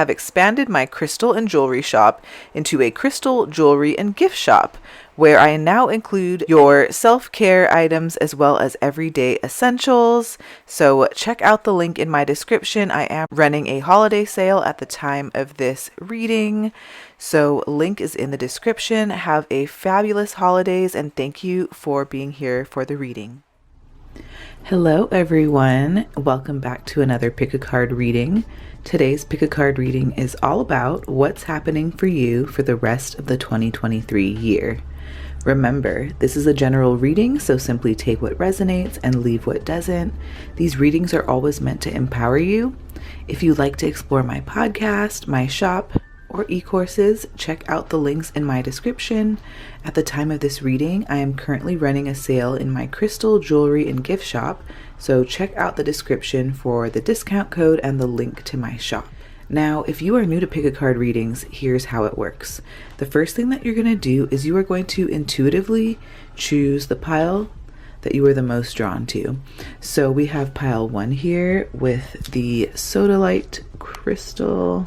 have expanded my crystal and jewelry shop into a crystal, jewelry, and gift shop, where I now include your self-care items as well as everyday essentials. So check out the link in my description. I am running a holiday sale at the time of this reading. So link is in the description. Have a fabulous holidays and thank you for being here for the reading. Hello everyone, welcome back to another pick a card reading. Today's pick a card reading is all about what's happening for you for the rest of the 2023 year. Remember, this is a general reading, so simply take what resonates and leave what doesn't. These readings are always meant to empower you. If you'd like to explore my podcast, my shop, or e-courses, check out the links in my description. At the time of this reading, I am currently running a sale in my crystal, jewelry, and gift shop, so check out the description for the discount code and the link to my shop. Now, if you are new to pick a card readings, here's how it works. The first thing that you're going to do is you are going to intuitively choose the pile that you are the most drawn to. So we have pile 1 here with the Sodalite crystal.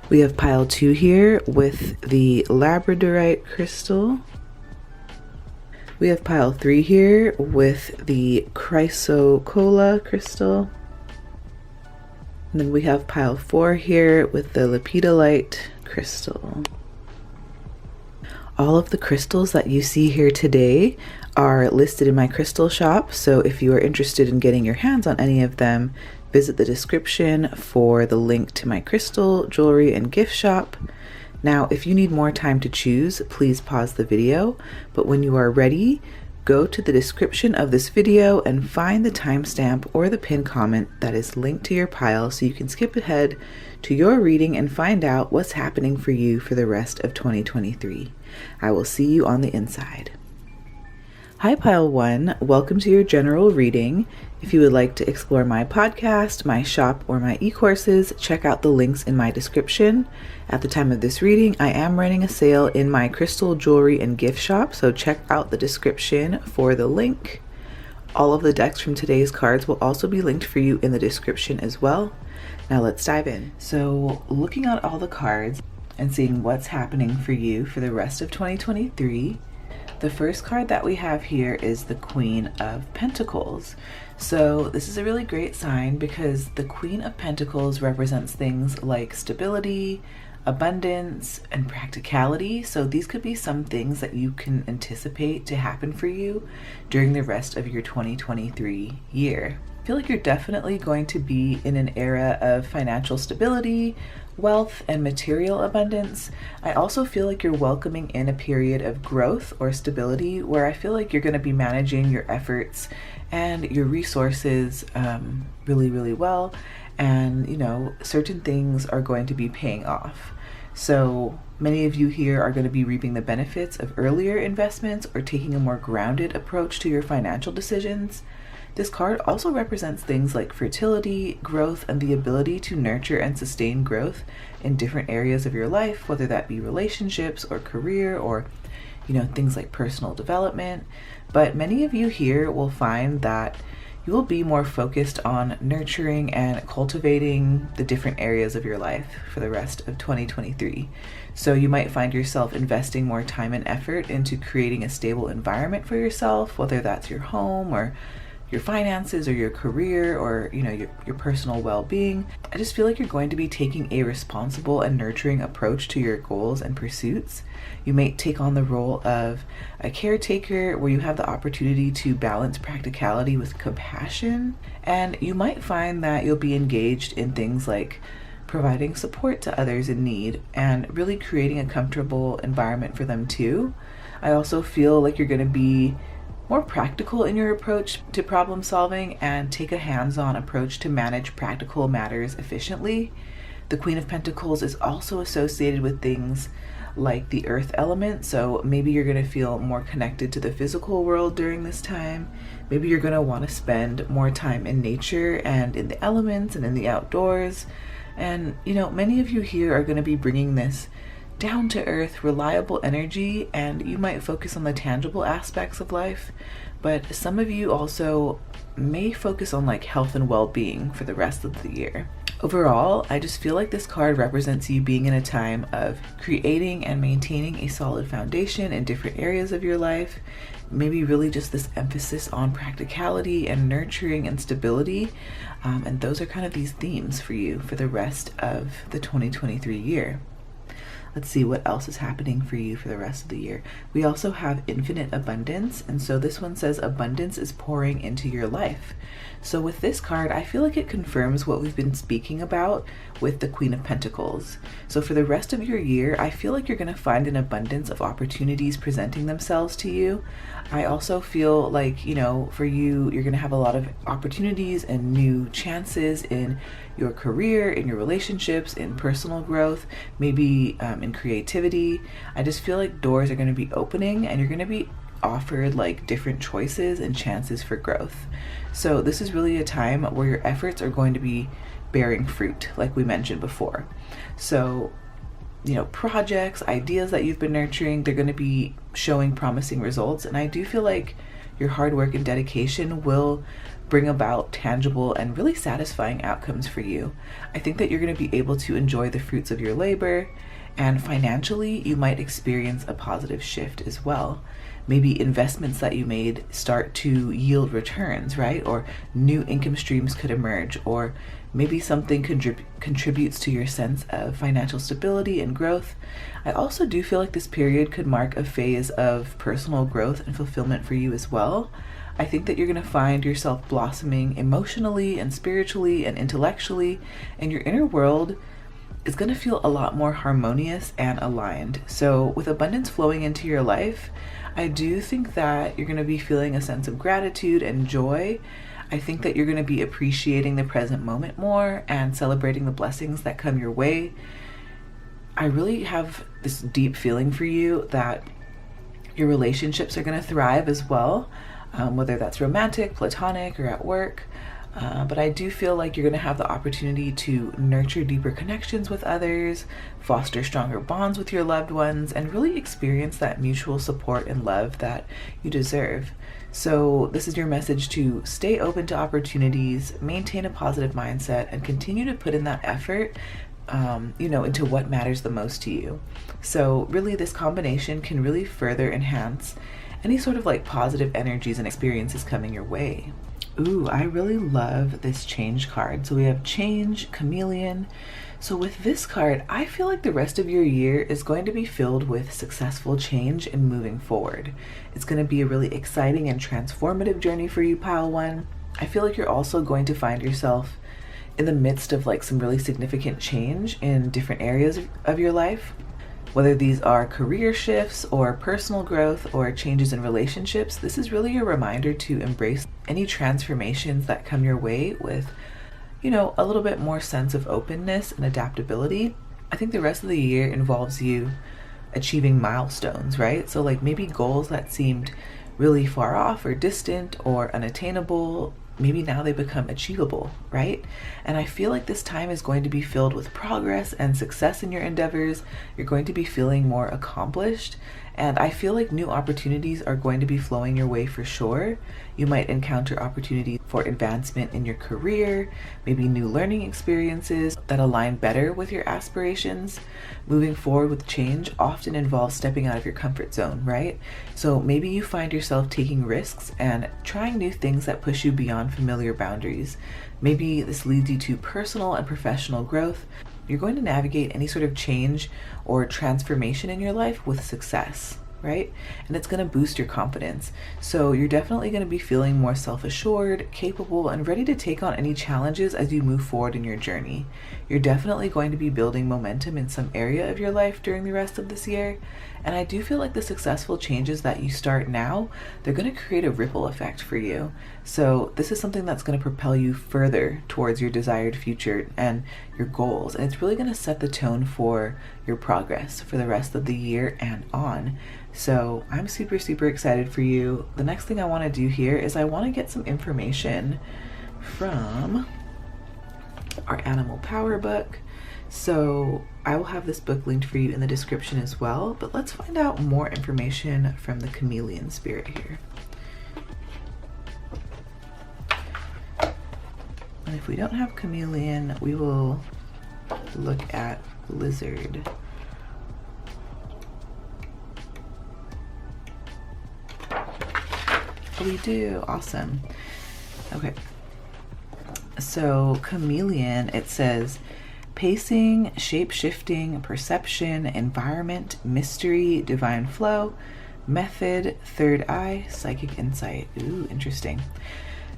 We have pile 2 here with the Labradorite crystal. We have pile 3 here with the Chrysocolla crystal. And then we have pile 4 here with the Lepidolite crystal. All of the crystals that you see here today are listed in my crystal shop, so if you are interested in getting your hands on any of them, visit the description for the link to my crystal, jewelry, and gift shop. Now, if you need more time to choose, please pause the video, but when you are ready, go to the description of this video and find the timestamp or the pinned comment that is linked to your pile so you can skip ahead to your reading and find out what's happening for you for the rest of 2023. I will see you on the inside. Hi Pile 1, welcome to your general reading. If you would like to explore my podcast, my shop, or my e-courses, check out the links in my description. At the time of this reading, I am running a sale in my crystal, jewelry, and gift shop, so check out the description for the link. All of the decks from today's cards will also be linked for you in the description as well. Now let's dive in. So looking at all the cards and seeing what's happening for you for the rest of 2023, the first card that we have here is the Queen of Pentacles. So this is a really great sign because the Queen of Pentacles represents things like stability, abundance, and practicality. So these could be some things that you can anticipate to happen for you during the rest of your 2023 year. I feel like you're definitely going to be in an era of financial stability, wealth, and material abundance. I also feel like you're welcoming in a period of growth or stability where I feel like you're going to be managing your efforts and your resources really, really well. And, you know, certain things are going to be paying off. So many of you here are going to be reaping the benefits of earlier investments or taking a more grounded approach to your financial decisions. This card also represents things like fertility, growth, and the ability to nurture and sustain growth in different areas of your life, whether that be relationships or career or, you know, things like personal development. But many of you here will find that you will be more focused on nurturing and cultivating the different areas of your life for the rest of 2023. So you might find yourself investing more time and effort into creating a stable environment for yourself, whether that's your home or your finances or your career or, you know, your personal well-being. I just feel like you're going to be taking a responsible and nurturing approach to your goals and pursuits. You may take on the role of a caretaker where you have the opportunity to balance practicality with compassion, and you might find that you'll be engaged in things like providing support to others in need and really creating a comfortable environment for them too. I also feel like you're going to be more practical in your approach to problem solving and take a hands-on approach to manage practical matters efficiently. The Queen of Pentacles is also associated with things like the earth element, so maybe you're going to feel more connected to the physical world during this time. Maybe you're going to want to spend more time in nature and in the elements and in the outdoors. And, you know, many of you here are going to be bringing this down-to-earth, reliable energy, and you might focus on the tangible aspects of life, but some of you also may focus on like health and well-being for the rest of the year. Overall, I just feel like this card represents you being in a time of creating and maintaining a solid foundation in different areas of your life. Maybe really just this emphasis on practicality and nurturing and stability. And those are kind of these themes for you for the rest of the 2023 year. Let's see what else is happening for you for the rest of the year. We also have infinite abundance. And so this one says abundance is pouring into your life. So with this card, I feel like it confirms what we've been speaking about with the Queen of Pentacles. So for the rest of your year, I feel like you're going to find an abundance of opportunities presenting themselves to you. I also feel like, you know, for you, you're going to have a lot of opportunities and new chances in your career, in your relationships, in personal growth, maybe in creativity. I just feel like doors are going to be opening and you're going to be offered like different choices and chances for growth. So this is really a time where your efforts are going to be bearing fruit, like we mentioned before. So, you know, projects, ideas that you've been nurturing, they're going to be showing promising results. And I do feel like your hard work and dedication will bring about tangible and really satisfying outcomes for you. I think that you're going to be able to enjoy the fruits of your labor, and financially, you might experience a positive shift as well. Maybe investments that you made start to yield returns, right? Or new income streams could emerge, or maybe something contributes to your sense of financial stability and growth. I also do feel like this period could mark a phase of personal growth and fulfillment for you as well. I think that you're going to find yourself blossoming emotionally and spiritually and intellectually, and your inner world is going to feel a lot more harmonious and aligned. So with abundance flowing into your life, I do think that you're going to be feeling a sense of gratitude and joy. I think that you're going to be appreciating the present moment more and celebrating the blessings that come your way. I really have this deep feeling for you that your relationships are going to thrive as well, whether that's romantic, platonic, or at work. But I do feel like you're going to have the opportunity to nurture deeper connections with others, foster stronger bonds with your loved ones, and really experience that mutual support and love that you deserve. So this is your message to stay open to opportunities, maintain a positive mindset, and continue to put in that effort, into what matters the most to you. So really, this combination can really further enhance any sort of like positive energies and experiences coming your way. Ooh, I really love this change card. So we have change, chameleon. So with this card, I feel like the rest of your year is going to be filled with successful change and moving forward. It's going to be a really exciting and transformative journey for you, Pile One. I feel like you're also going to find yourself in the midst of like some really significant change in different areas of your life. Whether these are career shifts or personal growth or changes in relationships, this is really a reminder to embrace any transformations that come your way with, a little bit more sense of openness and adaptability. I think the rest of the year involves you achieving milestones, right? So like maybe goals that seemed really far off or distant or unattainable, maybe now they become achievable, right? And I feel like this time is going to be filled with progress and success in your endeavors. You're going to be feeling more accomplished, and I feel like new opportunities are going to be flowing your way for sure. You might encounter opportunities for advancement in your career, maybe new learning experiences that align better with your aspirations. Moving forward with change often involves stepping out of your comfort zone, right? So maybe you find yourself taking risks and trying new things that push you beyond familiar boundaries. Maybe this leads you to personal and professional growth. You're going to navigate any sort of change or transformation in your life with success, right? And it's going to boost your confidence. So you're definitely going to be feeling more self-assured, capable, and ready to take on any challenges as you move forward in your journey. You're definitely going to be building momentum in some area of your life during the rest of this year. And I do feel like the successful changes that you start now, they're going to create a ripple effect for you. So this is something that's going to propel you further towards your desired future and your goals. And it's really going to set the tone for your progress for the rest of the year and on. So I'm super, super excited for you. The next thing I want to do here is I want to get some information from our Animal Power book. So I will have this book linked for you in the description as well, but let's find out more information from the chameleon spirit here. And if we don't have chameleon, we will look at lizard. We do. Awesome. Okay. So chameleon, it says pacing, shape-shifting, perception, environment, mystery, divine flow, method, third eye, psychic insight. Ooh, interesting.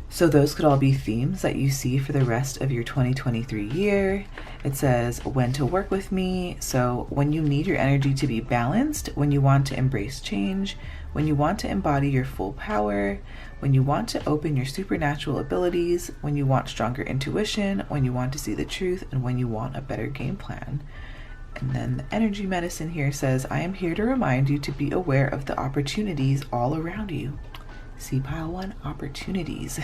So those could all be themes that you see for the rest of your 2023 year. It says when to work with me. So when you need your energy to be balanced, when you want to embrace change, when you want to embody your full power, when you want to open your supernatural abilities, when you want stronger intuition, when you want to see the truth, and when you want a better game plan. And then the energy medicine here says, I am here to remind you to be aware of the opportunities all around you. See pile 1, opportunities.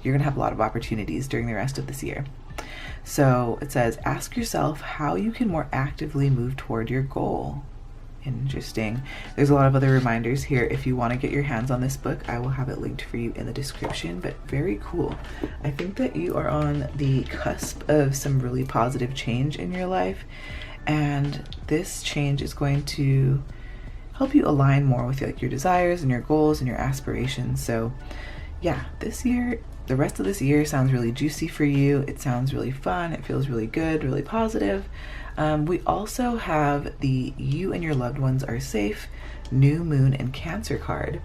You're going to have a lot of opportunities during the rest of this year. So it says, ask yourself how you can more actively move toward your goal. Interesting. There's a lot of other reminders here. If you want to get your hands on this book, I will have it linked for you in the description, but very cool. I think that you are on the cusp of some really positive change in your life, and this change is going to help you align more with your desires and your goals and your aspirations. So yeah, this year, the rest of this year sounds really juicy for you. It sounds really fun. It feels really good, really positive. We also have the you and your loved ones are safe, new moon and Cancer card.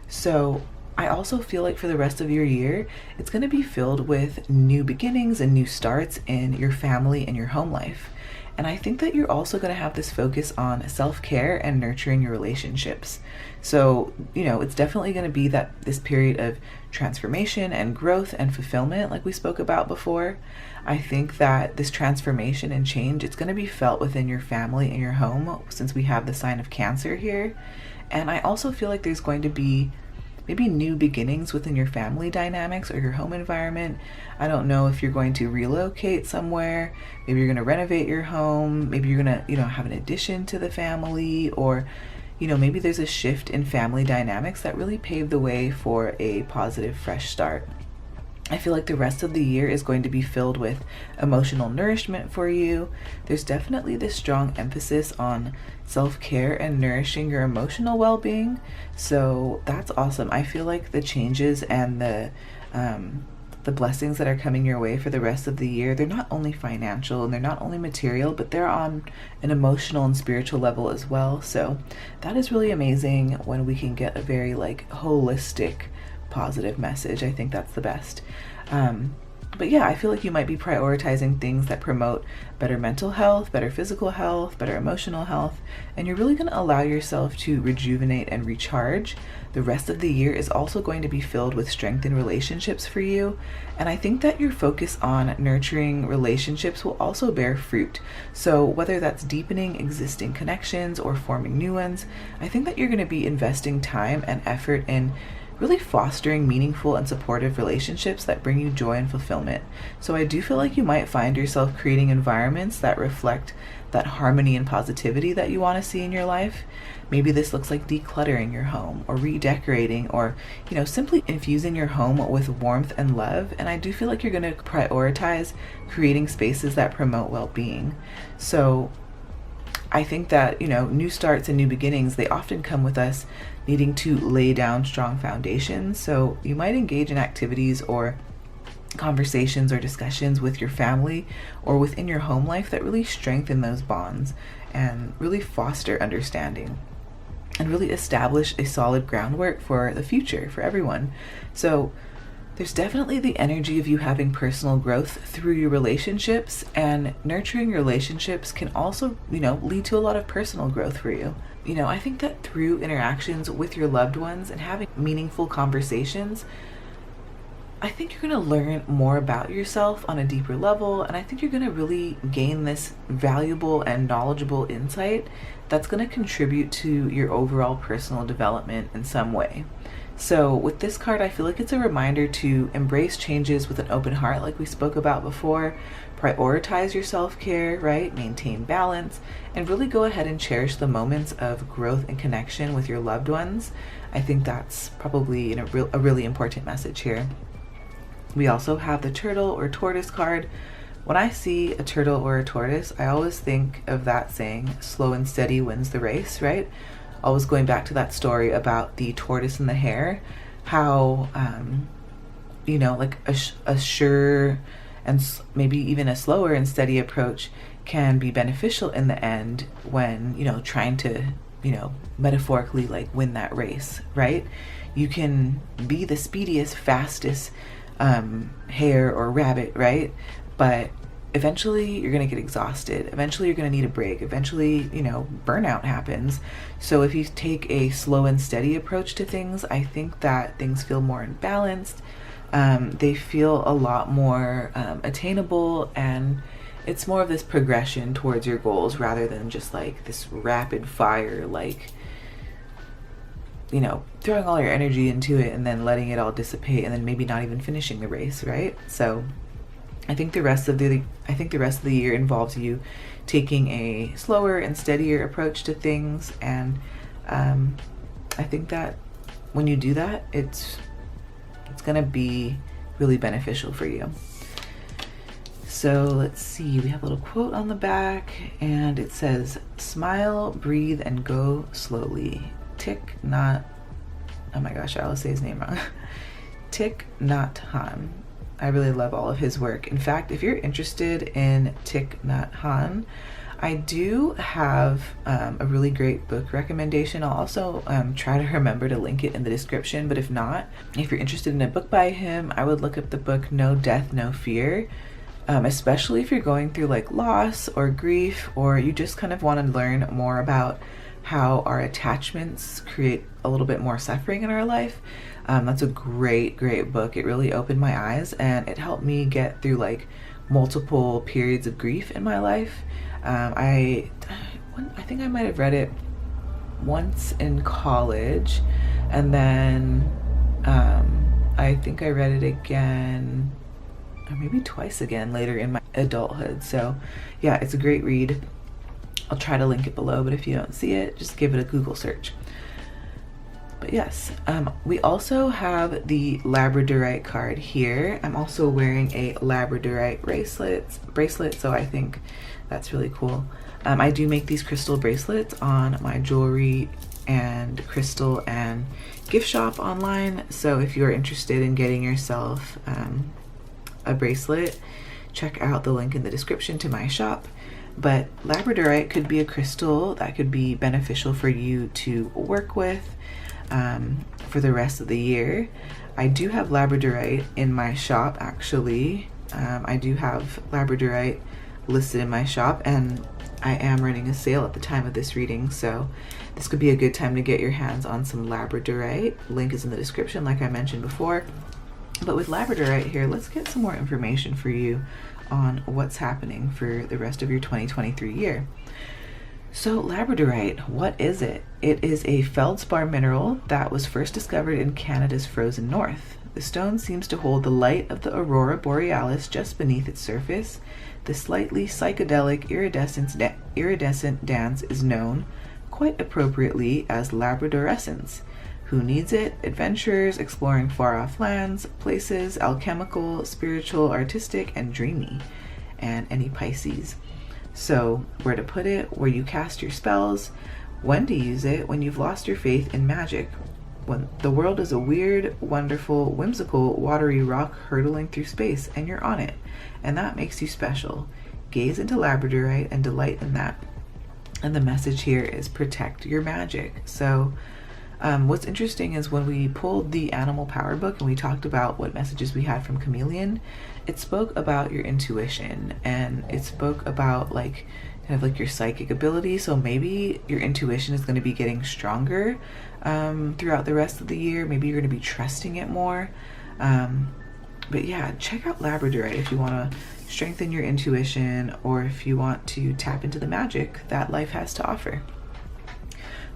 So I also feel like for the rest of your year, it's going to be filled with new beginnings and new starts in your family and your home life. And I think that you're also going to have this focus on self-care and nurturing your relationships. So, it's definitely going to be this period of transformation and growth and fulfillment like we spoke about before. I think that this transformation and change, it's going to be felt within your family and your home since we have the sign of Cancer here. And I also feel like there's going to be maybe new beginnings within your family dynamics or your home environment. I don't know if you're going to relocate somewhere. Maybe you're going to renovate your home. Maybe you're going to, have an addition to the family, or, maybe there's a shift in family dynamics that really paved the way for a positive, fresh start. I feel like the rest of the year is going to be filled with emotional nourishment for you. There's definitely this strong emphasis on self-care and nourishing your emotional well-being. So that's awesome. I feel like the changes and the blessings that are coming your way for the rest of the year, they're not only financial and they're not only material, but they're on an emotional and spiritual level as well. So that is really amazing when we can get a very holistic positive message. I think that's the best. But yeah, I feel like you might be prioritizing things that promote better mental health, better physical health, better emotional health, and you're really going to allow yourself to rejuvenate and recharge. The rest of the year is also going to be filled with strengthened relationships for you, and I think that your focus on nurturing relationships will also bear fruit. So whether that's deepening existing connections or forming new ones, I think that you're going to be investing time and effort in really fostering meaningful and supportive relationships that bring you joy and fulfillment. So I do feel like you might find yourself creating environments that reflect that harmony and positivity that you want to see in your life. Maybe this looks like decluttering your home or redecorating, or simply infusing your home with warmth and love. And I do feel like you're going to prioritize creating spaces that promote well-being. So I think that, new starts and new beginnings, they often come with us needing to lay down strong foundations. So you might engage in activities or conversations or discussions with your family or within your home life that really strengthen those bonds and really foster understanding and really establish a solid groundwork for the future for everyone. So there's definitely the energy of you having personal growth through your relationships, and nurturing relationships can also, lead to a lot of personal growth for you. I think that through interactions with your loved ones and having meaningful conversations, I think you're going to learn more about yourself on a deeper level, and I think you're going to really gain this valuable and knowledgeable insight that's going to contribute to your overall personal development in some way. So with this card, I feel like it's a reminder to embrace changes with an open heart, like we spoke about before. Prioritize your self-care, right? Maintain balance, and really go ahead and cherish the moments of growth and connection with your loved ones. I think that's probably a really important message here. We also have the turtle or tortoise card. When I see a turtle or a tortoise, I always think of that saying, slow and steady wins the race, right? Always going back to that story about the tortoise and the hare, how, like a sure and maybe even a slower and steady approach can be beneficial in the end when, trying to, metaphorically like win that race, right? You can be the speediest, fastest hare or rabbit, right? But eventually you're going to get exhausted. Eventually you're going to need a break. Eventually, burnout happens. So if you take a slow and steady approach to things, I think that things feel more balanced. They feel a lot more attainable, and it's more of this progression towards your goals rather than just like this rapid fire, like, throwing all your energy into it and then letting it all dissipate and then maybe not even finishing the race, right? So I think the rest of the year involves you taking a slower and steadier approach to things, and I think that when you do that, it's gonna be really beneficial for you. So let's see, we have a little quote on the back, and it says, "Smile, breathe, and go slowly. Thich Nhat," oh my gosh, I always say his name wrong. Thich Nhat Hanh. I really love all of his work. In fact, if you're interested in Thich Nhat Hanh, I do have a really great book recommendation. I'll also try to remember to link it in the description, but if not, if you're interested in a book by him, I would look up the book No Death, No Fear, especially if you're going through like loss or grief, or you just kind of want to learn more about how our attachments create a little bit more suffering in our life. That's a great book. It really opened my eyes, and it helped me get through like multiple periods of grief in my life. I think I might have read it once in college, and then I think I read it again, or maybe twice again later in my adulthood. So yeah, it's a great read. I'll try to link it below, but if you don't see it, just give it a Google search. But yes, we also have the Labradorite card here. I'm also wearing a Labradorite bracelet, so I think that's really cool. I do make these crystal bracelets on my jewelry and crystal and gift shop online, so if you're interested in getting yourself a bracelet, check out the link in the description to my shop. But Labradorite could be a crystal that could be beneficial for you to work with for the rest of the year. I do have Labradorite in my shop, actually. I do have Labradorite listed in my shop, and I am running a sale at the time of this reading, so this could be a good time to get your hands on some Labradorite. Link is in the description, like I mentioned before. But with Labradorite here, let's get some more information for you on what's happening for the rest of your 2023 year. So Labradorite, what is it? It is a feldspar mineral that was first discovered in Canada's frozen north. The stone seems to hold the light of the aurora borealis just beneath its surface. The slightly psychedelic iridescent dance is known, quite appropriately, as Labradorescence. Who needs it? Adventurers exploring far-off lands, places, alchemical, spiritual, artistic, and dreamy. And any Pisces. So, where to put it, where you cast your spells, when to use it, when you've lost your faith in magic. When the world is a weird, wonderful, whimsical, watery rock hurtling through space, and you're on it. And that makes you special. Gaze into Labradorite and delight in that. And the message here is protect your magic. So, what's interesting is when we pulled the Animal Power book and we talked about what messages we had from Chameleon, it spoke about your intuition, and it spoke about like kind of like your psychic ability. So maybe your intuition is going to be getting stronger throughout the rest of the year. Maybe you're going to be trusting it more. But yeah, check out Labradorite if you want to strengthen your intuition, or if you want to tap into the magic that life has to offer.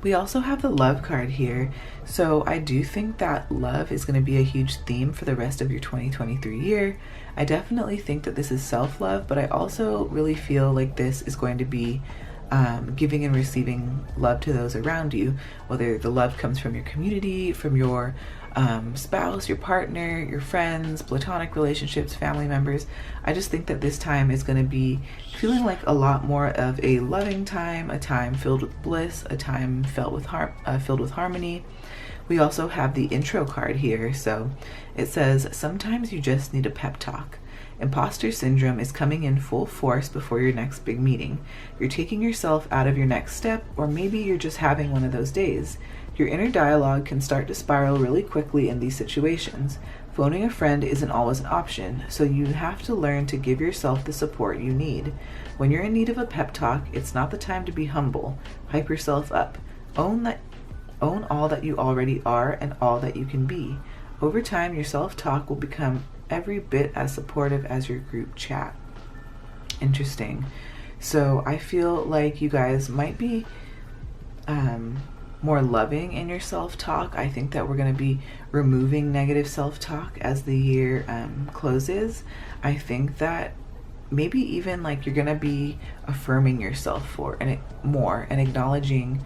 We also have the love card here. So I do think that love is going to be a huge theme for the rest of your 2023 year. I definitely think that this is self-love, but I also really feel like this is going to be giving and receiving love to those around you, whether the love comes from your community, from your spouse, your partner, your friends, platonic relationships, family members. I just think that this time is going to be feeling like a lot more of a loving time, a time filled with bliss, a time filled with harmony. We also have the intro card here, so it says, sometimes you just need a pep talk. Imposter syndrome is coming in full force before your next big meeting. You're taking yourself out of your next step, or maybe you're just having one of those days. Your inner dialogue can start to spiral really quickly in these situations. Phoning a friend isn't always an option, so you have to learn to give yourself the support you need. When you're in need of a pep talk, it's not the time to be humble. Hype yourself up. Own all that you already are and all that you can be. Over time, your self-talk will become every bit as supportive as your group chat. Interesting. So I feel like you guys might be more loving in your self-talk. I think that we're going to be removing negative self-talk as the year closes. I think that maybe even like you're going to be affirming yourself more and acknowledging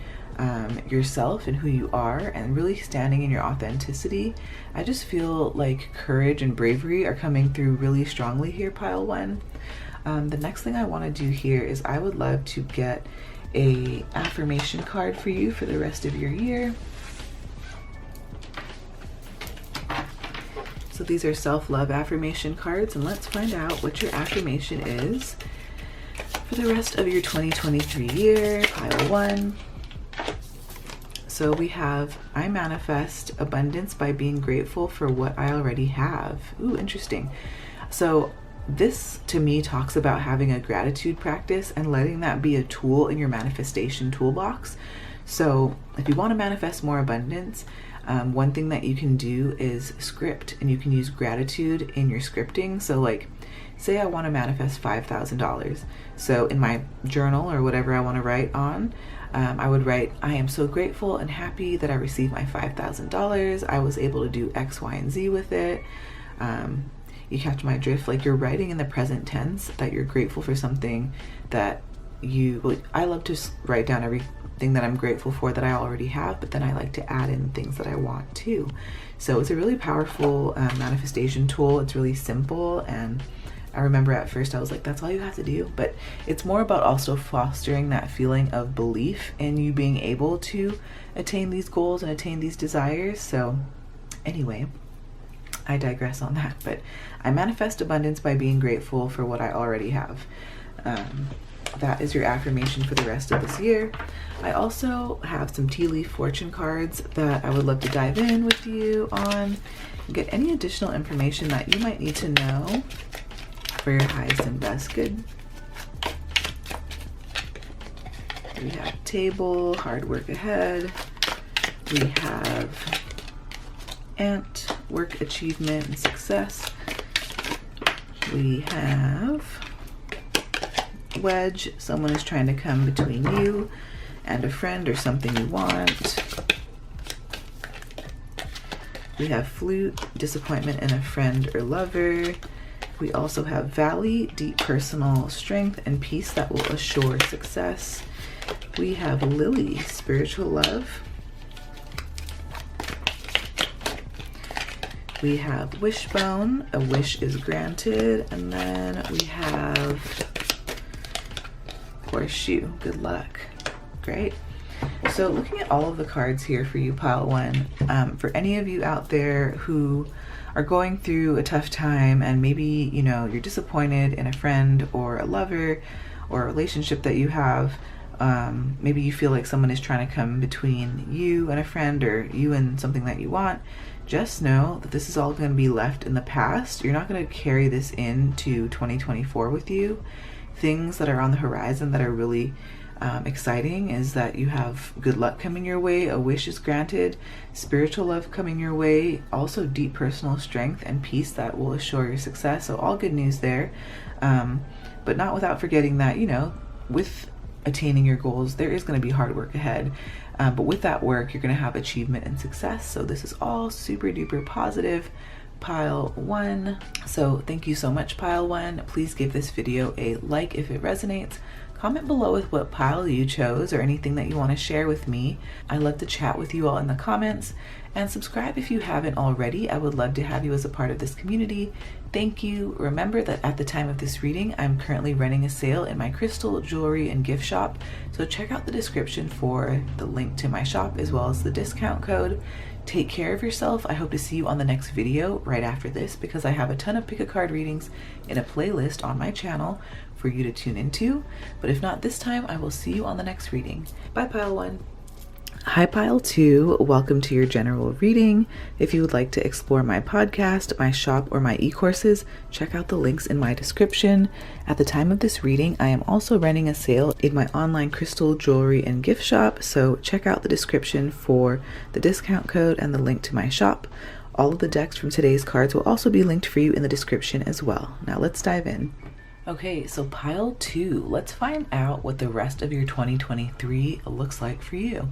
yourself and who you are, and really standing in your authenticity. I just feel like courage and bravery are coming through really strongly here, pile one. The next thing I want to do here is I would love to get a affirmation card for you for the rest of your year. So these are self-love affirmation cards, and let's find out what your affirmation is for the rest of your 2023 year, pile one. So we have, I manifest abundance by being grateful for what I already have. Ooh, interesting. So this to me talks about having a gratitude practice and letting that be a tool in your manifestation toolbox. So if you want to manifest more abundance, one thing that you can do is script, and you can use gratitude in your scripting. So like, say I want to manifest $5,000. So in my journal or whatever I want to write on, I would write, I am so grateful and happy that I received my $5,000. I was able to do X, Y, and Z with it. You catch my drift? Like, you're writing in the present tense that you're grateful for something that I love to write down everything that I'm grateful for that I already have, but then I like to add in things that I want too. So it's a really powerful manifestation tool. It's really simple, and I remember at first I was like, that's all you have to do, but it's more about also fostering that feeling of belief in you being able to attain these goals and attain these desires. So anyway, I digress on that, but I manifest abundance by being grateful for what I already have. That is your affirmation for the rest of this year. I also have some tea leaf fortune cards that I would love to dive in with you on, get any additional information that you might need to know for your highest and best good. We have table, hard work ahead. We have ant, work, achievement, and success. We have wedge, someone is trying to come between you and a friend or something you want. We have flute, disappointment in a friend or lover. We also have valley, deep personal strength and peace that will assure success. We have lily, spiritual love. We have wishbone, a wish is granted. And then we have horseshoe, good luck. Great. So looking at all of the cards here for you, pile one, for any of you out there who are going through a tough time and maybe, you know, you're disappointed in a friend or a lover or a relationship that you have, maybe you feel like someone is trying to come between you and a friend or you and something that you want, just know that this is all going to be left in the past. You're not going to carry this into 2024 with you. Things that are on the horizon that are really exciting is that you have good luck coming your way, a wish is granted, spiritual love coming your way, also deep personal strength and peace that will assure your success. So all good news there, but not without forgetting that, you know, with attaining your goals, there is going to be hard work ahead, but with that work, you're going to have achievement and success. So this is all super duper positive, pile one. So thank you so much, pile one. Please give this video a like if it resonates, comment below with what pile you chose or anything that you want to share with me. I love to chat with you all in the comments, and subscribe if you haven't already. I would love to have you as a part of this community. Thank you. Remember that at the time of this reading, I'm currently running a sale in my crystal, jewelry, and gift shop, so check out the description for the link to my shop as well as the discount code. Take care of yourself. I hope to see you on the next video right after this, because I have a ton of pick a card readings in a playlist on my channel for you to tune into. But if not this time, I will see you on the next reading. Bye, Pile 1. Hi, Pile 2. Welcome to your general reading. If you would like to explore my podcast, my shop, or my e-courses, check out the links in my description. At the time of this reading, I am also running a sale in my online crystal, jewelry, and gift shop, so check out the description for the discount code and the link to my shop. All of the decks from today's cards will also be linked for you in the description as well. Now let's dive in. Okay, so Pile 2, let's find out what the rest of your 2023 looks like for you.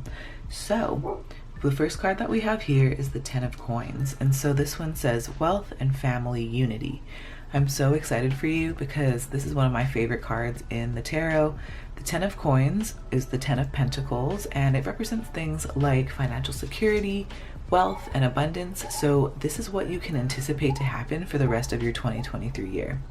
So, the first card that we have here is the 10 of Coins, and so this one says wealth and family unity. I'm so excited for you because this is one of my favorite cards in the tarot. The 10 of Coins is the 10 of Pentacles, and it represents things like financial security, wealth, and abundance. So this is what you can anticipate to happen for the rest of your 2023 year.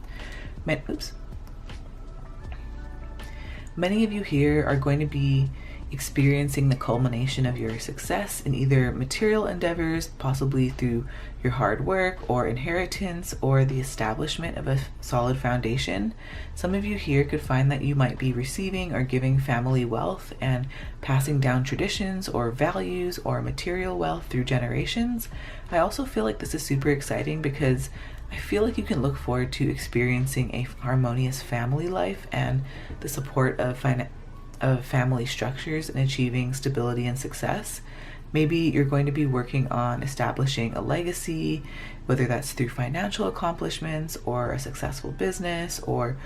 Many of you here are going to be experiencing the culmination of your success in either material endeavors, possibly through your hard work or inheritance or the establishment of a solid foundation. Some of you here could find that you might be receiving or giving family wealth and passing down traditions or values or material wealth through generations. I also feel like this is super exciting because I feel like you can look forward to experiencing a harmonious family life and the support of family structures and achieving stability and success. Maybe you're going to be working on establishing a legacy, whether that's through financial accomplishments or a successful business, or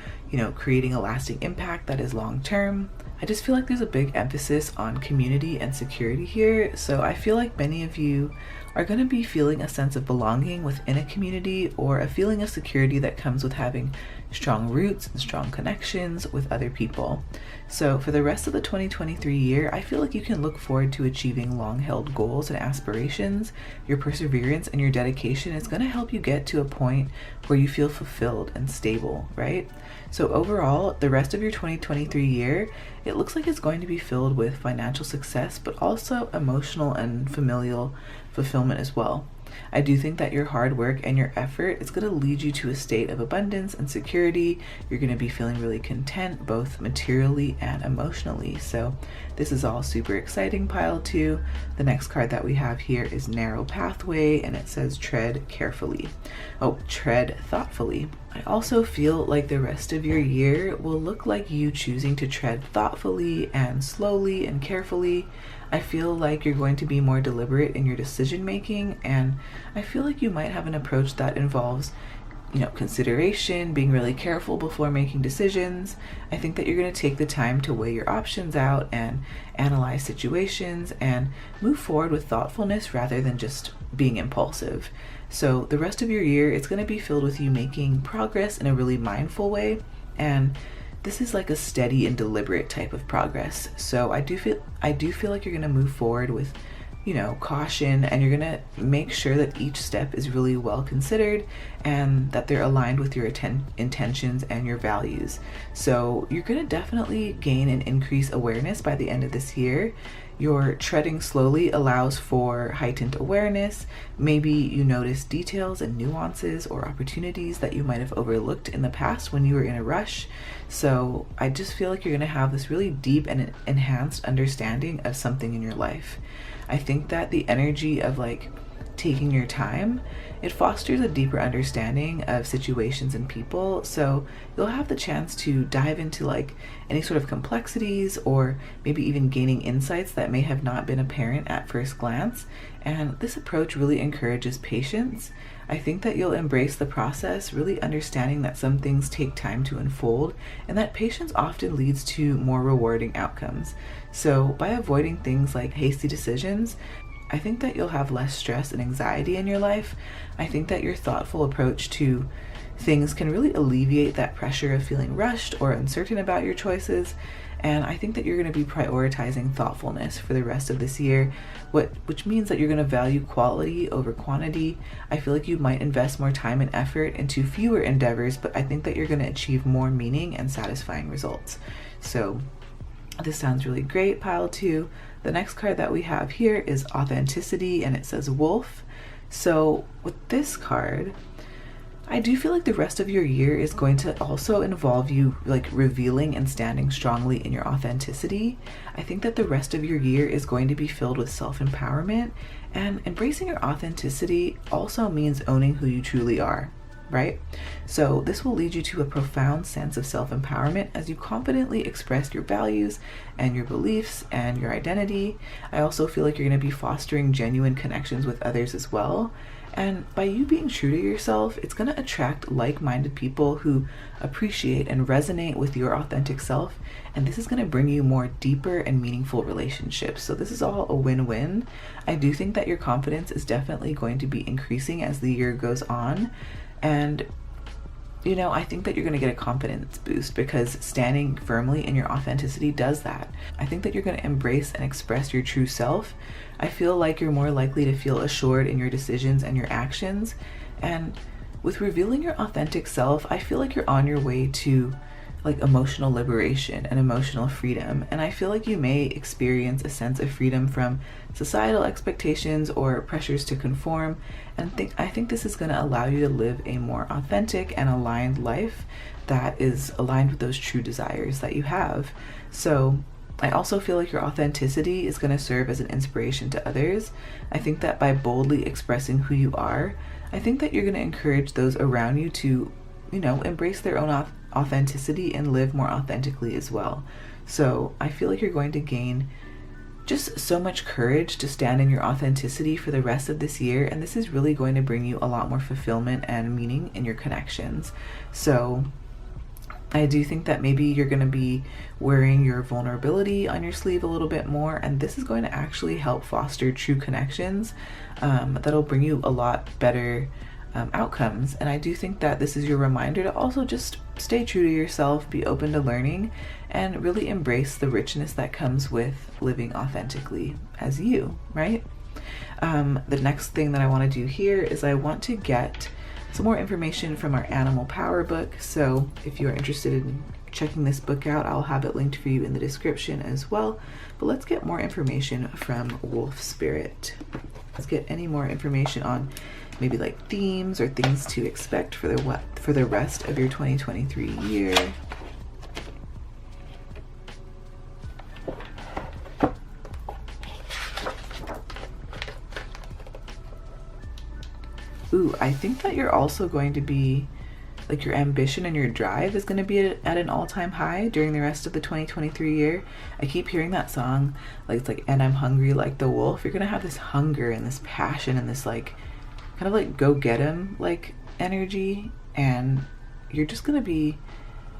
creating a lasting impact that is long term. I just feel like there's a big emphasis on community and security here, so I feel like many of you are going to be feeling a sense of belonging within a community, or a feeling of security that comes with having strong roots and strong connections with other people. So for the rest of the 2023 year, I feel like you can look forward to achieving long-held goals and aspirations. Your perseverance and your dedication is going to help you get to a point where you feel fulfilled and stable, right? So overall, the rest of your 2023 year, it looks like it's going to be filled with financial success, but also emotional and familial fulfillment as well. I do think that your hard work and your effort is going to lead you to a state of abundance and security. You're going to be feeling really content, both materially and emotionally. So this is all super exciting, Pile 2. The next card that we have here is Narrow Pathway, and it says tread carefully. Tread thoughtfully. I also feel like the rest of your year will look like you choosing to tread thoughtfully and slowly and carefully. I feel like you're going to be more deliberate in your decision making, and I feel like you might have an approach that involves consideration, being really careful before making decisions. I think that you're going to take the time to weigh your options out and analyze situations and move forward with thoughtfulness rather than just being impulsive. So the rest of your year, it's going to be filled with you making progress in a really mindful way, and this is like a steady and deliberate type of progress. So I do feel like you're going to move forward with caution, and you're going to make sure that each step is really well considered and that they're aligned with your intentions and your values. So you're going to definitely gain and increase awareness by the end of this year. Your treading slowly allows for heightened awareness. Maybe you notice details and nuances or opportunities that you might have overlooked in the past when you were in a rush. So I just feel like you're going to have this really deep and enhanced understanding of something in your life. I think that the energy of taking your time, it fosters a deeper understanding of situations and people. So you'll have the chance to dive into any sort of complexities, or maybe even gaining insights that may have not been apparent at first glance. And this approach really encourages patience. I think that you'll embrace the process, really understanding that some things take time to unfold, and that patience often leads to more rewarding outcomes. So by avoiding things like hasty decisions, I think that you'll have less stress and anxiety in your life. I think that your thoughtful approach to things can really alleviate that pressure of feeling rushed or uncertain about your choices. And I think that you're going to be prioritizing thoughtfulness for the rest of this year, which means that you're going to value quality over quantity. I feel like you might invest more time and effort into fewer endeavors, but I think that you're going to achieve more meaning and satisfying results. So this sounds really great, pile 2. The next card that we have here is Authenticity, and it says Wolf. So with this card, I do feel like the rest of your year is going to also involve you like revealing and standing strongly in your authenticity. I think that the rest of your year is going to be filled with self-empowerment, and embracing your authenticity also means owning who you truly are, right? So this will lead you to a profound sense of self-empowerment as you confidently express your values and your beliefs and your identity. I also feel like you're going to be fostering genuine connections with others as well. And by you being true to yourself, it's going to attract like-minded people who appreciate and resonate with your authentic self. And this is going to bring you more deeper and meaningful relationships. So this is all a win-win. I do think that your confidence is definitely going to be increasing as the year goes on. And you know, I think that you're going to get a confidence boost because standing firmly in your authenticity does that. I think that you're going to embrace and express your true self. I feel like you're more likely to feel assured in your decisions and your actions. And with revealing your authentic self, I feel like you're on your way to like emotional liberation and emotional freedom. And I feel like you may experience a sense of freedom from societal expectations or pressures to conform. And I think this is going to allow you to live a more authentic and aligned life that is aligned with those true desires that you have. So I also feel like your authenticity is going to serve as an inspiration to others. I think that by boldly expressing who you are, I think that you're going to encourage those around you to, you know, embrace their own authenticity and live more authentically as well. So I feel like you're going to gain just so much courage to stand in your authenticity for the rest of this year, and this is really going to bring you a lot more fulfillment and meaning in your connections. So I do think that maybe you're going to be wearing your vulnerability on your sleeve a little bit more, and this is going to actually help foster true connections that'll bring you a lot better outcomes. And I do think that this is your reminder to also just stay true to yourself, be open to learning, and really embrace the richness that comes with living authentically as you, right? The next thing that I want to do here is I want to get some more information from our Animal Power book. So if you are interested in checking this book out, I'll have it linked for you in the description as well. But let's get more information from Wolf Spirit. Let's get any more information on maybe like themes or things to expect for the rest of your 2023 year. Ooh, I think that you're also going to be, like, your ambition and your drive is going to be at an all-time high during the rest of the 2023 year. I keep hearing that song, like, it's like, and I'm hungry like the wolf. You're going to have this hunger and this passion and this, like, kind of like go get 'em, like, energy. And you're just going to be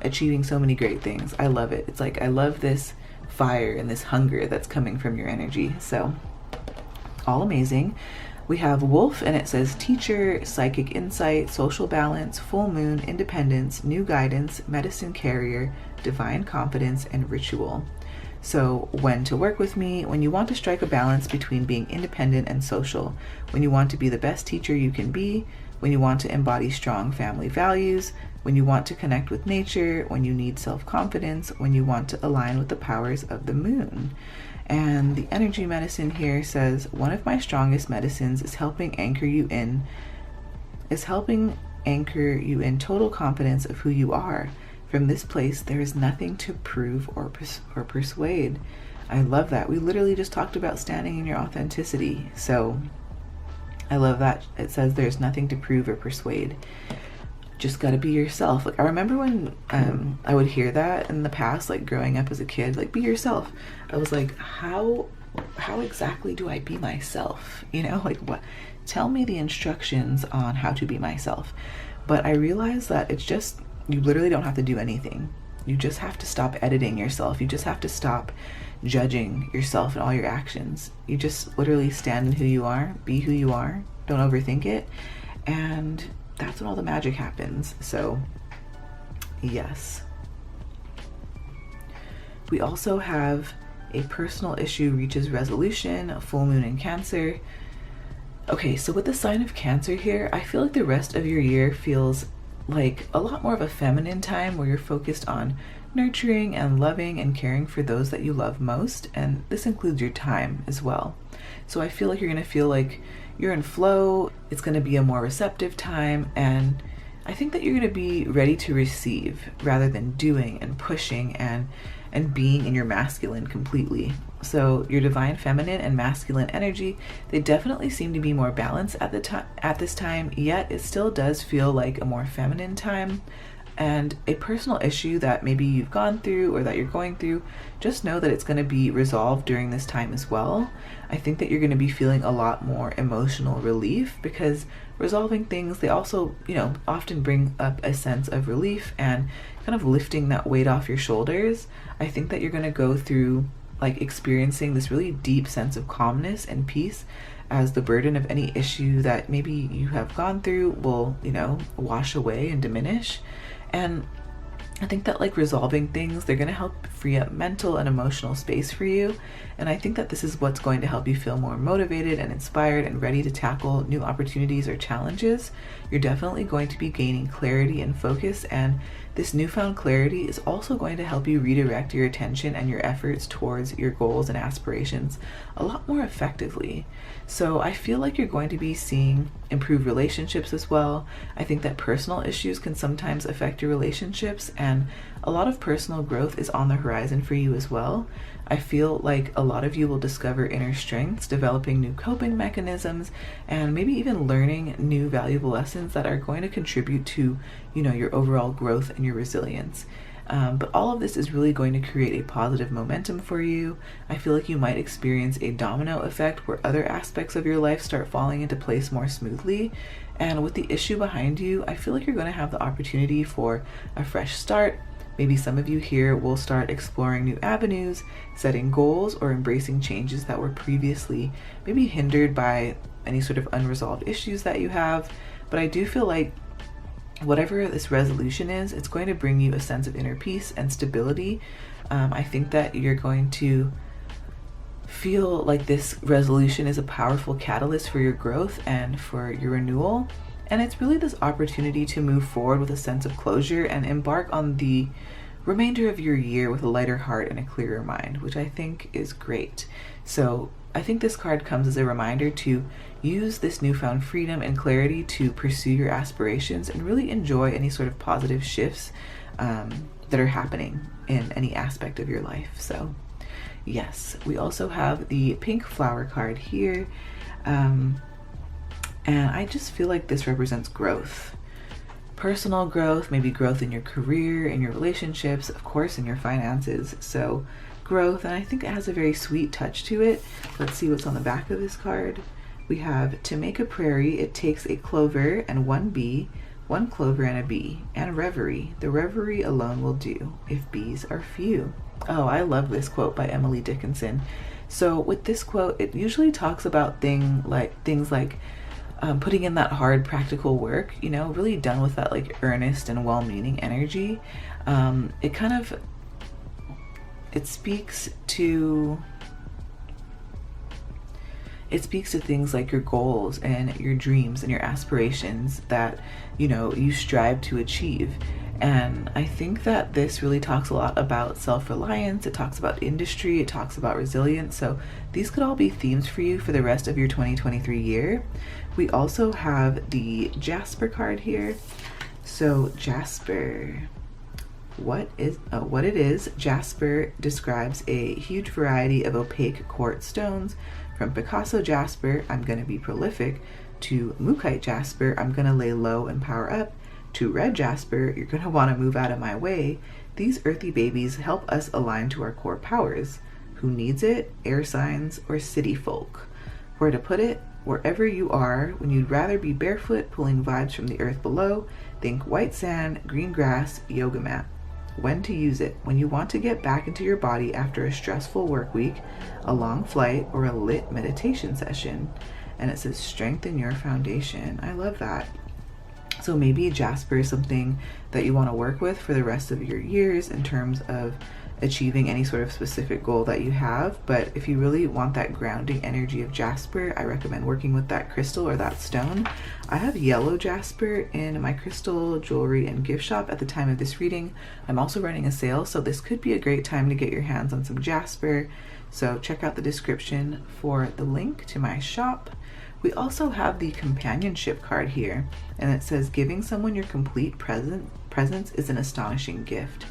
achieving so many great things. I love it. It's like, I love this fire and this hunger that's coming from your energy. So, all amazing. We have Wolf, and it says teacher, psychic insight, social balance, full moon, independence, new guidance, medicine carrier, divine confidence, and ritual. So when to work with me, when you want to strike a balance between being independent and social, when you want to be the best teacher you can be, when you want to embody strong family values, when you want to connect with nature, when you need self-confidence, when you want to align with the powers of the moon. And the energy medicine here says, one of my strongest medicines is helping anchor you in total confidence of who you are. From this place, there is nothing to prove or persuade. I love that. We literally just talked about standing in your authenticity. So I love that. It says there's nothing to prove or persuade. Just got to be yourself. Like, I remember when I would hear that in the past, like growing up as a kid, like, be yourself. I was like, how exactly do I be myself? You know, like, what? Tell me the instructions on how to be myself. But I realized that it's just, you literally don't have to do anything. You just have to stop editing yourself. You just have to stop judging yourself and all your actions. You just literally stand in who you are, be who you are, don't overthink it. And that's when all the magic happens. So yes. We also have a personal issue reaches resolution, a full moon in Cancer. Okay, so with the sign of Cancer here, I feel like the rest of your year feels like a lot more of a feminine time where you're focused on nurturing and loving and caring for those that you love most, and this includes your time as well. So I feel like you're going to feel like you're in flow. It's going to be a more receptive time, and I think that you're going to be ready to receive rather than doing and pushing and being in your masculine completely. So your divine feminine and masculine energy, they definitely seem to be more balanced at this time, yet it still does feel like a more feminine time. And a personal issue that maybe you've gone through or that you're going through, just know that it's going to be resolved during this time as well. I think that you're going to be feeling a lot more emotional relief, because resolving things, they also, often bring up a sense of relief and kind of lifting that weight off your shoulders. I think that you're going to go through like experiencing this really deep sense of calmness and peace, as the burden of any issue that maybe you have gone through will, wash away and diminish. And I think that like resolving things, they're going to help free up mental and emotional space for you. And I think that this is what's going to help you feel more motivated and inspired and ready to tackle new opportunities or challenges. You're definitely going to be gaining clarity and focus, and this newfound clarity is also going to help you redirect your attention and your efforts towards your goals and aspirations a lot more effectively. So I feel like you're going to be seeing improved relationships as well. I think that personal issues can sometimes affect your relationships, and a lot of personal growth is on the horizon for you as well. I feel like a lot of you will discover inner strengths, developing new coping mechanisms, and maybe even learning new valuable lessons that are going to contribute to, your overall growth and your resilience. But all of this is really going to create a positive momentum for you. I feel like you might experience a domino effect where other aspects of your life start falling into place more smoothly. And with the issue behind you, I feel like you're going to have the opportunity for a fresh start. Maybe some of you here will start exploring new avenues, setting goals, or embracing changes that were previously maybe hindered by any sort of unresolved issues that you have. But I do feel like whatever this resolution is, it's going to bring you a sense of inner peace and stability. I think that you're going to feel like this resolution is a powerful catalyst for your growth and for your renewal. And it's really this opportunity to move forward with a sense of closure and embark on the remainder of your year with a lighter heart and a clearer mind, which I think is great. So I think this card comes as a reminder to use this newfound freedom and clarity to pursue your aspirations and really enjoy any sort of positive shifts that are happening in any aspect of your life. So yes, we also have the pink flower card here. And I just feel like this represents growth. Personal growth, maybe growth in your career, in your relationships, of course, in your finances. So growth, and I think it has a very sweet touch to it. Let's see what's on the back of this card. We have, to make a prairie, it takes a clover and one bee, one clover and a bee, and reverie. The reverie alone will do, if bees are few. Oh, I love this quote by Emily Dickinson. So with this quote, it usually talks about things like putting in that hard practical work, really done with that like earnest and well-meaning energy. It speaks to things like your goals and your dreams and your aspirations that, you strive to achieve. And I think that this really talks a lot about self-reliance. It talks about industry. It talks about resilience. So these could all be themes for you for the rest of your 2023 year. We also have the Jasper card here. So Jasper, what it is, Jasper describes a huge variety of opaque quartz stones, from Picasso jasper, I'm going to be prolific, to Mookaite jasper, I'm going to lay low and power up, to red jasper, you're going to want to move out of my way. These earthy babies help us align to our core powers. Who needs it? Air signs or city folk? Where to put it? Wherever you are, when you'd rather be barefoot pulling vibes from the earth below, think white sand, green grass, yoga mat. When to use it? When you want to get back into your body after a stressful work week, a long flight, or a lit meditation session. And it says strengthen your foundation. I love that. So maybe jasper is something that you want to work with for the rest of your years in terms of achieving any sort of specific goal that you have. But if you really want that grounding energy of jasper, I recommend working with that crystal or that stone. I have yellow jasper in my crystal jewelry and gift shop at the time of this reading. I'm also running a sale, so this could be a great time to get your hands on some jasper. So check out the description for the link to my shop. We also have the companionship card here, and it says giving someone your complete presence is an astonishing gift.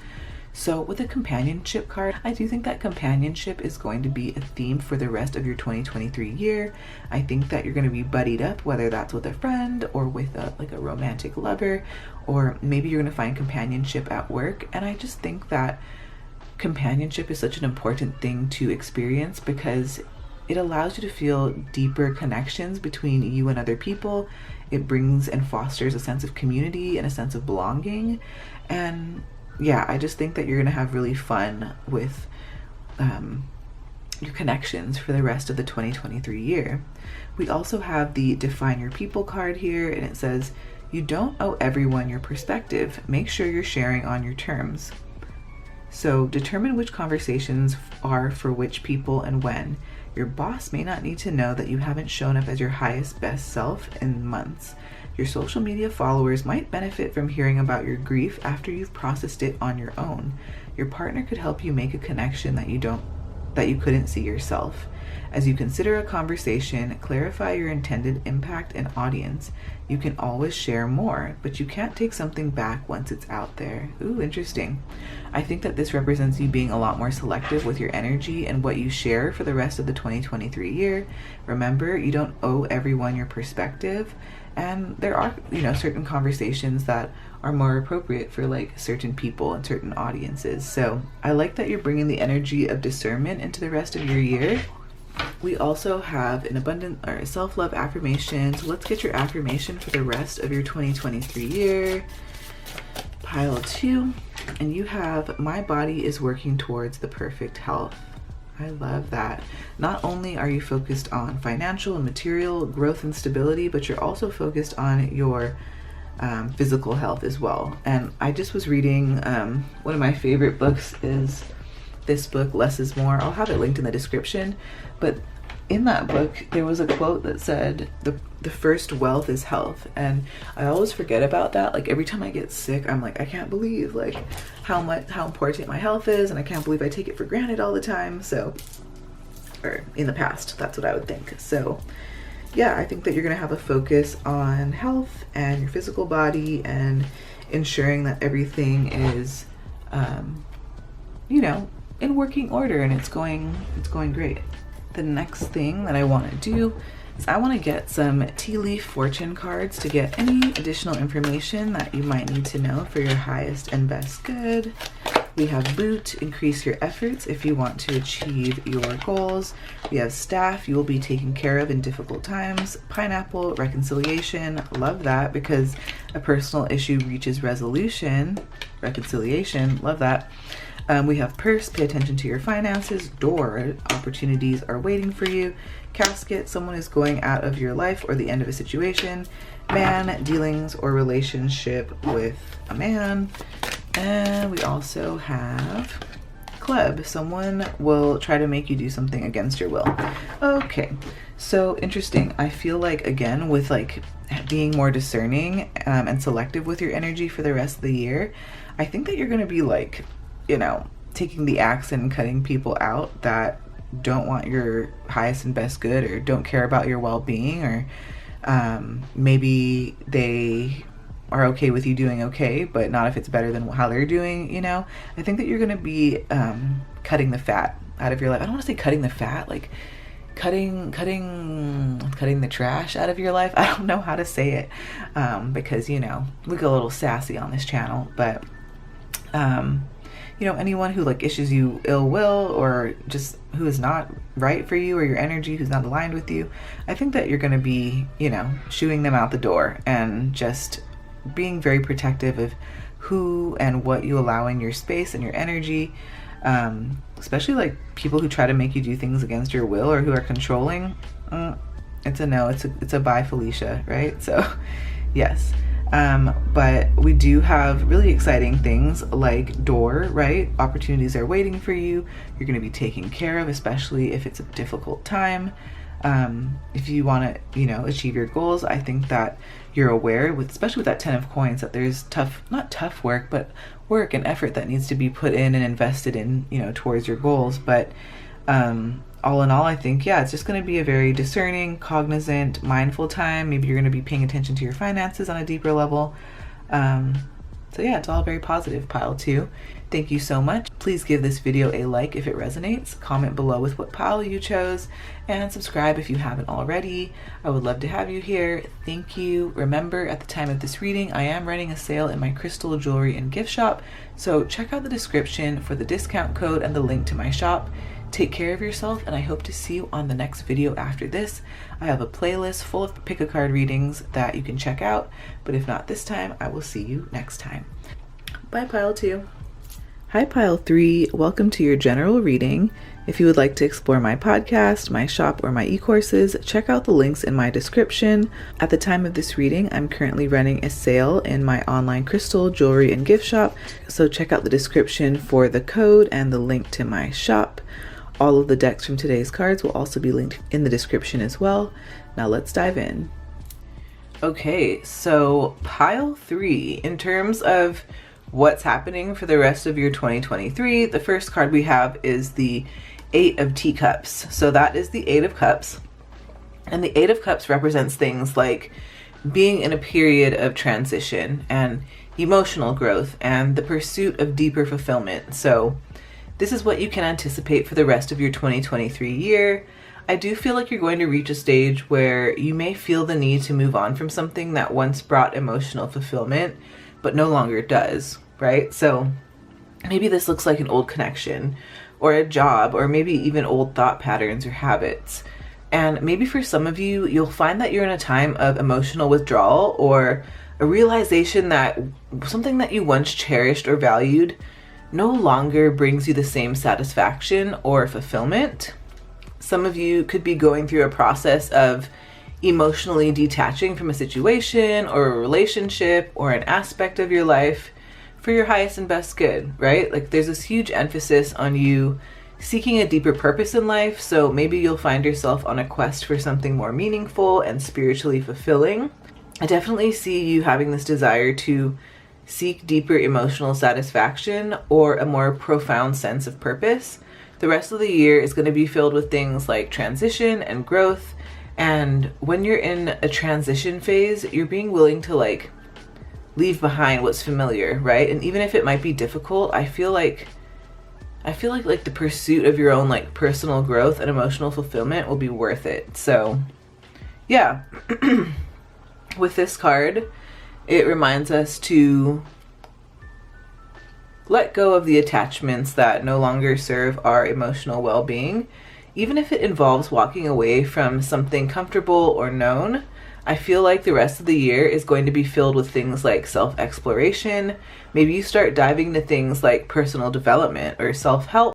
So with a companionship card, I do think that companionship is going to be a theme for the rest of your 2023 year. I think that you're going to be buddied up, whether that's with a friend or with a romantic lover, or maybe you're going to find companionship at work. And I just think that companionship is such an important thing to experience because it allows you to feel deeper connections between you and other people. It brings and fosters a sense of community and a sense of belonging. And yeah, I just think that you're gonna have really fun with your connections for the rest of the 2023 year. We also have the Define Your People card here, and it says, you don't owe everyone your perspective. Make sure you're sharing on your terms. So determine which conversations are for which people and when. Your boss may not need to know that you haven't shown up as your highest, best self in months. Your social media followers might benefit from hearing about your grief after you've processed it on your own. Your partner could help you make a connection that you couldn't see yourself. As you consider a conversation, clarify your intended impact and audience. You can always share more, but you can't take something back once it's out there. Ooh, interesting. I think that this represents you being a lot more selective with your energy and what you share for the rest of the 2023 year. Remember, you don't owe everyone your perspective, and there are, certain conversations that are more appropriate for certain people and certain audiences. So I like that you're bringing the energy of discernment into the rest of your year. We also have an abundant or self-love affirmation. So let's get your affirmation for the rest of your 2023 year. Pile 2, and you have, my body is working towards the perfect health. I love that. Not only are you focused on financial and material growth and stability, but you're also focused on your physical health as well. And I just was reading, one of my favorite books is this book, Less is More. I'll have it linked in the description. But in that book, there was a quote that said, the first wealth is health. And I always forget about that. Every time I get sick, I'm like, I can't believe how important my health is, and I can't believe I take it for granted all the time. So, or in the past, that's what I would think. So yeah, I think that you're gonna have a focus on health and your physical body and ensuring that everything is, in working order, and it's going great. The next thing that I want to do is I want to get some tea leaf fortune cards to get any additional information that you might need to know for your highest and best good. We have boot, increase your efforts if you want to achieve your goals. We have staff, you will be taken care of in difficult times. Pineapple, reconciliation, love that, because a personal issue reaches resolution. Reconciliation, love that. We have purse, pay attention to your finances. Door, opportunities are waiting for you. Casket, someone is going out of your life or the end of a situation. Man, dealings or relationship with a man. And we also have club, someone will try to make you do something against your will. Okay, so interesting. I feel again, with being more discerning and selective with your energy for the rest of the year, I think that you're going to be taking the axe and cutting people out that don't want your highest and best good or don't care about your well-being, or maybe they are okay with you doing okay, but not if it's better than how they're doing, I think that you're going to be cutting the fat out of your life. I don't want to say cutting the fat, cutting the trash out of your life. I don't know how to say it because, we get a little sassy on this channel, but anyone who issues you ill will or just who is not right for you or your energy, who's not aligned with you, I think that you're going to be, shooing them out the door and just being very protective of who and what you allow in your space and your energy, especially people who try to make you do things against your will or who are controlling. It's a no, it's a bye, Felicia, right? So yes. But we do have really exciting things like door, right? Opportunities are waiting for you. You're going to be taken care of, especially if it's a difficult time. If you want to, achieve your goals, I think that you're aware, especially with that 10 of coins, that there's not tough work, but work and effort that needs to be put in and invested in, towards your goals. But all in all, I think, it's just going to be a very discerning, cognizant, mindful time. Maybe you're going to be paying attention to your finances on a deeper level. So it's all very positive, pile 2. Thank you so much. Please give this video a like if it resonates, comment below with what pile you chose, and subscribe if you haven't already. I would love to have you here. Thank you. Remember, at the time of this reading, I am running a sale in my crystal jewelry and gift shop, so check out the description for the discount code and the link to my shop. Take care of yourself, and I hope to see you on the next video after this. I have a playlist full of pick a card readings that you can check out, but if not this time, I will see you next time. Bye, pile 2. Hi, pile 3. Welcome to your general reading. If you would like to explore my podcast, my shop, or my e-courses, check out the links in my description. At the time of this reading, I'm currently running a sale in my online crystal, jewelry, and gift shop, so check out the description for the code and the link to my shop. All of the decks from today's cards will also be linked in the description as well. Now let's dive in. Okay, so pile 3, in terms of what's happening for the rest of your 2023, the first card we have is the 8 of Teacups. So that is the 8 of Cups. And the 8 of Cups represents things like being in a period of transition and emotional growth and the pursuit of deeper fulfillment. So this is what you can anticipate for the rest of your 2023 year. I do feel like you're going to reach a stage where you may feel the need to move on from something that once brought emotional fulfillment, but no longer does, right? So maybe this looks like an old connection or a job, or maybe even old thought patterns or habits. And maybe for some of you, you'll find that you're in a time of emotional withdrawal or a realization that something that you once cherished or valued no longer brings you the same satisfaction or fulfillment. Some of you could be going through a process of emotionally detaching from a situation or a relationship or an aspect of your life for your highest and best good, right? Like there's this huge emphasis on you seeking a deeper purpose in life. So maybe you'll find yourself on a quest for something more meaningful and spiritually fulfilling. I definitely see you having this desire to seek deeper emotional satisfaction or a more profound sense of purpose. The rest of the year is going to be filled with things like transition and growth. And when you're in a transition phase, you're being willing to leave behind what's familiar, right? And even if it might be difficult, I feel like the pursuit of your own personal growth and emotional fulfillment will be worth it. So yeah, with this card, it reminds us to let go of the attachments that no longer serve our emotional well-being, even if it involves walking away from something comfortable or known. I feel like the rest of the year is going to be filled with things like self-exploration. Maybe you start diving into things like personal development or self-help